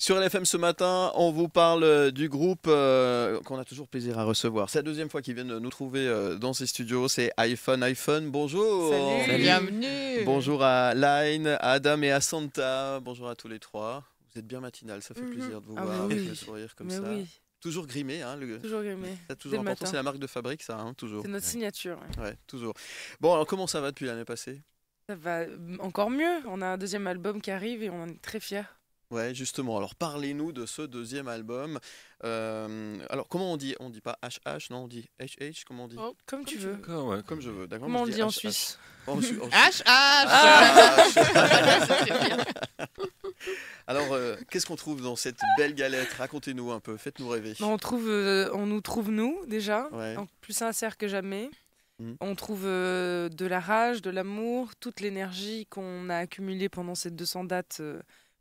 Sur LFM ce matin, on vous parle du groupe qu'on a toujours plaisir à recevoir. C'est la deuxième fois qu'ils viennent nous trouver dans ces studios. C'est iPhone. Bonjour. Salut. Bienvenue. Bonjour à Line, à Adam et à Santa. Bonjour à tous les trois. Vous êtes bien matinal, ça fait plaisir de vous Ah, voir mais avec oui. le sourire comme Mais ça. oui, Toujours grimé, hein, toujours grimé. c'est toujours Dès le important, matin. c'est la marque de fabrique ça, hein, toujours. C'est notre signature. Ouais. Ouais, toujours. Bon, alors comment ça va depuis l'année passée? Ça va encore mieux. On a un deuxième album qui arrive et on en est très fiers. Ouais, justement. Alors, parlez-nous de ce deuxième album. Alors, comment on dit? On dit pas HH, non, on dit HH, comment on dit? Oh, comme tu veux. D'accord, ouais. Comme je veux, d'accord. Comment moi, on je le dit en HH. Suisse? Oh, H. Alors, qu'est-ce qu'on trouve dans cette belle galette? Racontez-nous un peu, faites-nous rêver. On nous trouve nous déjà, Ouais. plus sincères que jamais. Mhm. On trouve de la rage, de l'amour, toute l'énergie qu'on a accumulée pendant ces 200 dates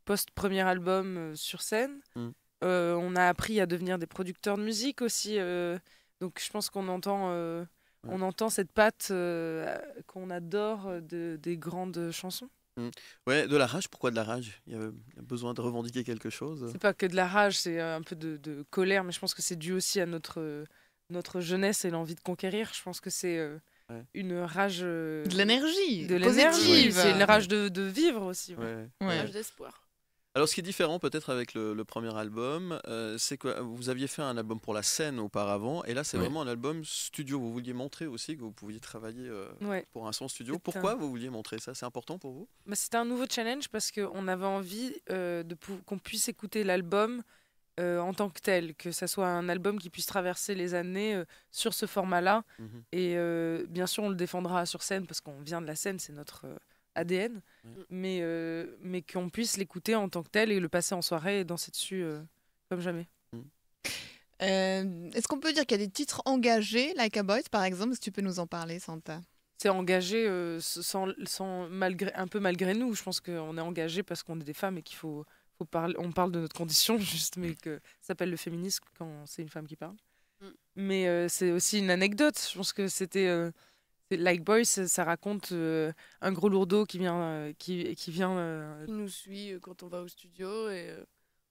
post-premier album sur scène. Mhm. On a appris à devenir des producteurs de musique aussi. Donc je pense qu'on entend, on entend cette patte qu'on adore des grandes chansons. Ouais, de la rage, pourquoi de la rage? Il y a besoin de revendiquer quelque chose? C'est pas que de la rage, c'est un peu de colère, mais je pense que c'est dû aussi à notre jeunesse et l'envie de conquérir. Je pense que c'est une rage. De l'énergie. De l'énergie. Positive. C'est une rage de vivre aussi. Ouais. Ouais. Ouais. Rage d'espoir. Alors, ce qui est différent peut-être avec le premier album, c'est que vous aviez fait un album pour la scène auparavant, et là, c'est Ouais. vraiment un album studio. Vous vouliez montrer aussi que vous pouviez travailler Ouais. pour un son studio. C'est Pourquoi vous vouliez montrer ça? C'est important pour vous? Bah, c'était un nouveau challenge parce qu'on avait envie qu'on puisse écouter l'album en tant que tel, que ça soit un album qui puisse traverser les années sur ce format-là. Mhm. Et bien sûr, on le défendra sur scène parce qu'on vient de la scène, c'est notre ADN. Ouais. Mais qu'on puisse l'écouter en tant que tel et le passer en soirée et danser dessus comme jamais. Est-ce qu'on peut dire qu'il y a des titres engagés, Like a Boys par exemple? Si tu peux nous en parler, Santa. C'est engagé un peu malgré nous. Je pense qu'on est engagé parce qu'on est des femmes et qu'il faut parler. On parle de notre condition, juste, mais que ça s'appelle le féminisme quand c'est une femme qui parle. Mais c'est aussi une anecdote. Je pense que c'est Like Boys, ça raconte un gros lourdeau qui vient. Qui vient Il nous suit quand on va au studio et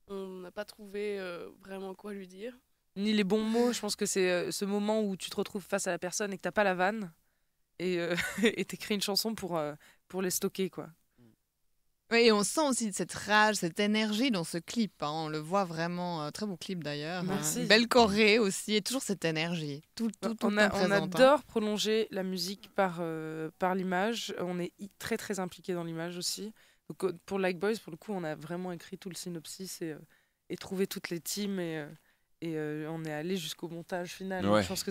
on n'a pas trouvé vraiment quoi lui dire. ni les bons mots. Je pense que c'est ce moment où tu te retrouves face à la personne et que t'as pas la vanne et et t'écris une chanson pour les stocker, quoi. Oui, et on sent aussi cette rage, cette énergie dans ce clip. Hein. On le voit vraiment, très beau clip d'ailleurs. Merci. Belle choré aussi, et toujours cette énergie. Tout On le temps présente, hein. adore prolonger la musique par l'image. On est très très impliqué dans l'image aussi. Donc, pour Like Boys, pour le coup, on a vraiment écrit tout le synopsis et trouvé toutes les teams et on est allé jusqu'au montage final. Ouais. Je pense que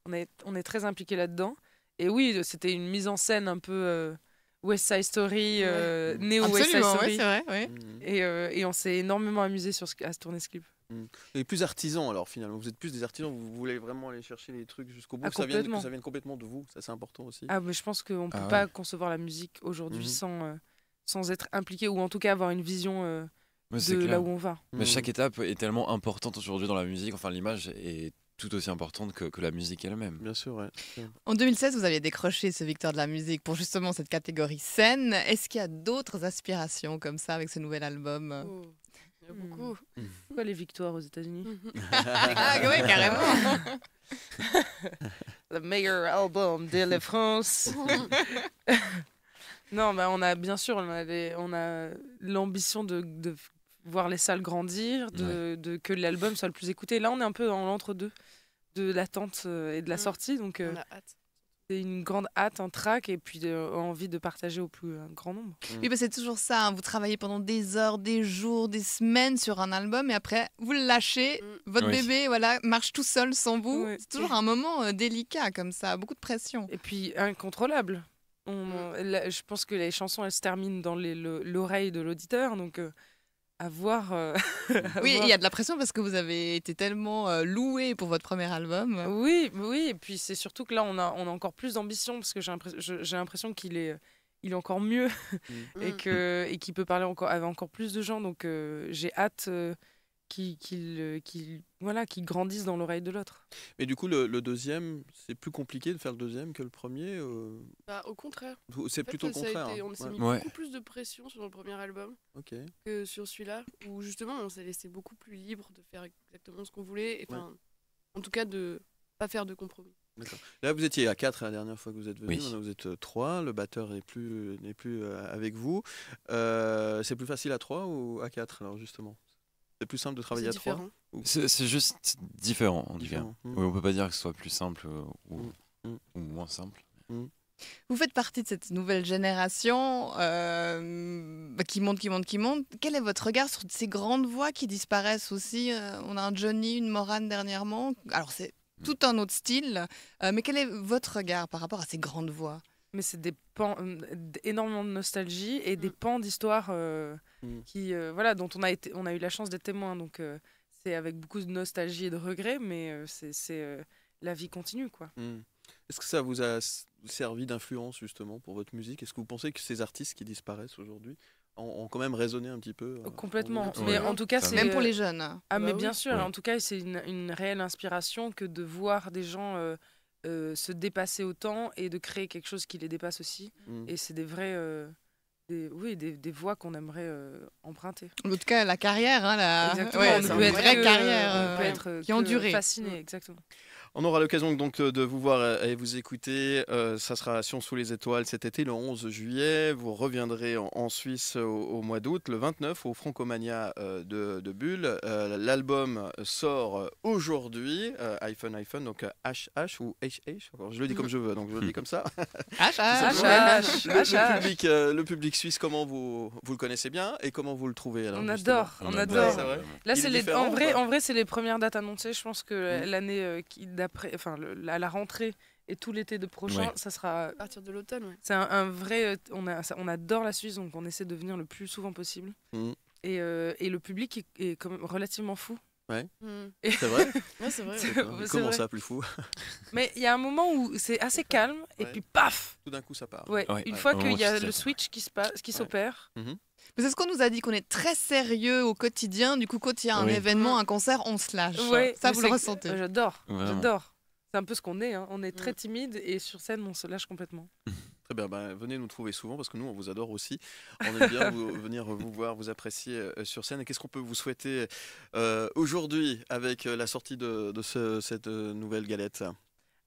on est très impliqué là-dedans. Et oui, c'était une mise en scène un peu West Side Story, néo West Side Absolument, Story. ouais, c'est vrai. Ouais. Mhm. Et on s'est énormément amusé à se tourner ce clip. Et plus artisan alors finalement, vous êtes plus des artisans, vous voulez vraiment aller chercher les trucs jusqu'au bout, Ah, que ça vienne complètement. complètement de vous, ça c'est important aussi. Ah, mais je pense qu'on ne peut Ah pas ouais. concevoir la musique aujourd'hui Mhm. sans être impliqué ou en tout cas avoir une vision Ouais, c'est de clair. là où on va. Mais chaque étape est tellement importante aujourd'hui dans la musique. Enfin, l'image est tout aussi importante que la musique elle-même. Bien sûr, ouais. En 2016, vous aviez décroché ce Victoire de la musique pour justement cette catégorie scène. Est-ce qu'il y a d'autres aspirations comme ça avec ce nouvel album? Oh, il y en a beaucoup. Pourquoi les victoires aux États-Unis? Ah ouais, carrément. Le meilleur album de la France. Non, bah on a bien sûr on a l'ambition de voir les salles grandir, que l'album soit le plus écouté. Là, on est un peu dans l'entre-deux de l'attente et de la sortie, donc On a hâte. c'est une grande hâte, un trac et puis envie de partager au plus grand nombre. Oui, bah c'est toujours ça. Hein. Vous travaillez pendant des heures, des jours, des semaines sur un album et après, vous le lâchez. Votre Oui. bébé voilà, marche tout seul sans vous. Ouais. C'est toujours un moment délicat comme ça, beaucoup de pression. Et puis incontrôlable. Je pense que les chansons, elles se terminent dans l'oreille de l'auditeur, donc à voir. Oui, il y a de la pression parce que vous avez été tellement loué pour votre premier album. Oui, et puis c'est surtout que là, on a encore plus d'ambition parce que j'ai l'impression qu'il est encore mieux et qu'il peut parler avec encore plus de gens. Donc j'ai hâte voilà, qui grandissent dans l'oreille de l'autre. Mais du coup, le deuxième, c'est plus compliqué de faire le deuxième que le premier Bah, au contraire. C'est En fait, plutôt le ça a contraire. été- hein. on s'est Ouais. mis Ouais. beaucoup plus de pression sur le premier album Ok. que sur celui-là, où justement on s'est laissé beaucoup plus libre de faire exactement ce qu'on voulait, et enfin, en tout cas de pas faire de compromis. Là, vous étiez à 4 la dernière fois que vous êtes venu. Oui. Maintenant, vous êtes 3. Le batteur n'est plus avec vous. C'est plus facile à 3 ou à 4 alors justement? C'est plus simple de travailler C'est à 3 différent. C'est juste différent en tout cas. Différent. Oui, on peut pas dire que ce soit plus simple ou, Mm. ou moins simple. Vous faites partie de cette nouvelle génération qui monte. Quel est votre regard sur ces grandes voix qui disparaissent aussi On a un Johnny, une Morane dernièrement. Alors c'est tout un autre style. Mais quel est votre regard par rapport à ces grandes voix? Mais c'est des pans, énormément de nostalgie et des pans d'histoire qui, voilà, dont on a eu la chance d'être témoin. Donc c'est avec beaucoup de nostalgie et de regret, mais c'est la vie continue, quoi. Est-ce que ça vous a servi d'influence justement pour votre musique? Est-ce que vous pensez que ces artistes qui disparaissent aujourd'hui ont quand même résonné un petit peu Complètement. en vous? Mais Ouais. en tout cas, Ça c'est Même pour les jeunes. Ah, Bah mais oui. bien sûr. Ouais. En tout cas, c'est une réelle inspiration que de voir des gens se dépasser autant et de créer quelque chose qui les dépasse aussi. Mm. Et c'est des vrais, des voies qu'on aimerait emprunter. En tout cas, la carrière, Exactement. ouais, On c'est peut une être vraie que- carrière on peut être qui ont que duré. fasciné, exactement. On aura l'occasion donc de vous voir et vous écouter. Ça sera à Sion sous les étoiles cet été, le 11 juillet. Vous reviendrez en Suisse au mois d'août, le 29, au Francomania de Bulle. L'album sort aujourd'hui, iPhone, donc HH ou HH. Alors, je le dis comme je veux, donc je le dis comme ça. Le public suisse, comment vous le connaissez bien et comment vous le trouvez alors, On justement adore, on Ouais, adore. c'est vrai. Là, Il est c'est différent ou pas en vrai, c'est les premières dates annoncées. Je pense que Mm. l'année d'après, enfin, à la rentrée et tout l'été de prochain, Ouais. ça sera. À partir de l'automne, ouais. C'est un vrai. On adore la Suisse, donc on essaie de venir le plus souvent possible. Mm. Et le public est quand même relativement fou. C'est vrai. Ouais, c'est vrai. C'est- D'accord. c'est Comment vrai. ça, plus fou? Mais il y a un moment où c'est assez calme, et Ouais. puis paf. Tout d'un coup, ça part. Ouais. Ouais. Une Ouais. fois Au moment qu'il y où a tu le sais. switch qui s'opère. Mais c'est ce qu'on nous a dit, qu'on est très sérieux au quotidien. Du coup, quand il y a un Oui. événement, un concert, on se lâche. Ouais, Ça, mais vous le c'est- ressentez. J'adore, Vraiment. j'adore. C'est un peu ce qu'on est. Hein. On est très timide et sur scène, on se lâche complètement. Très bien, venez nous trouver souvent parce que nous, on vous adore aussi. On aime bien venir vous voir, vous apprécier sur scène. Et qu'est-ce qu'on peut vous souhaiter aujourd'hui avec la sortie de cette nouvelle galette?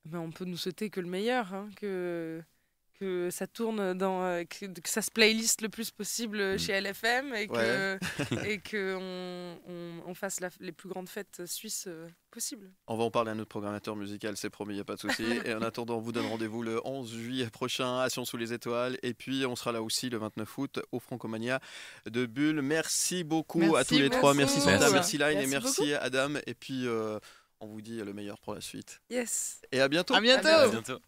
Mais on peut nous souhaiter que le meilleur, hein, que ça tourne que ça se playlist le plus possible chez LFM et que et que on fasse les plus grandes fêtes suisses possibles. On va en parler à notre programmateur musical, c'est promis, il n'y a pas de souci. Et en attendant, on vous donne rendez-vous le 11 juillet prochain à Sion sous les étoiles. Et puis, on sera là aussi le 29 août au Francomania de Bulle. Merci beaucoup à Merci tous les trois. Merci beaucoup. Santa, Merci. merci Line et Merci merci Adam. Et puis, on vous dit le meilleur pour la suite. Yes. Et à bientôt. À bientôt. À bientôt.